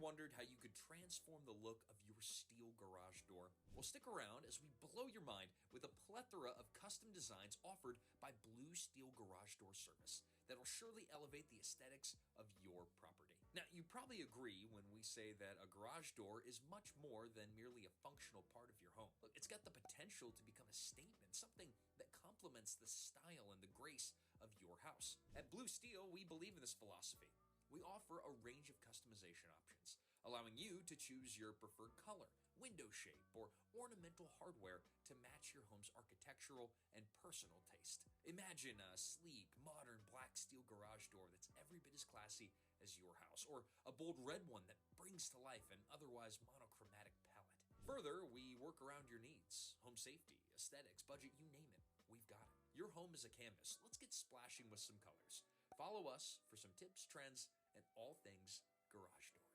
wondered how you could transform the look of your steel garage door? Well, stick around as we blow your mind with a plethora of custom designs offered by Blue Steel Garage Door Service that'll surely elevate the aesthetics of your property. Now, you probably agree when we say that a garage door is much more than merely a functional part of your home. Look, it's got the potential to become a statement, something that complements the style and the grace of your house. At Blue Steel, we believe in this philosophy. We offer a range of customization options, allowing you to choose your preferred color, window shape, or ornamental hardware to match your home's architectural and personal taste. Imagine a sleek, modern black steel garage door that's every bit as classy as your house, or a bold red one that brings to life an otherwise monochromatic palette. Further, we work around your needs, home safety, aesthetics, budget, you name it, we've got it. Your home is a canvas. Let's get splashing with some colors. Follow us for some tips, trends, and all things garage door.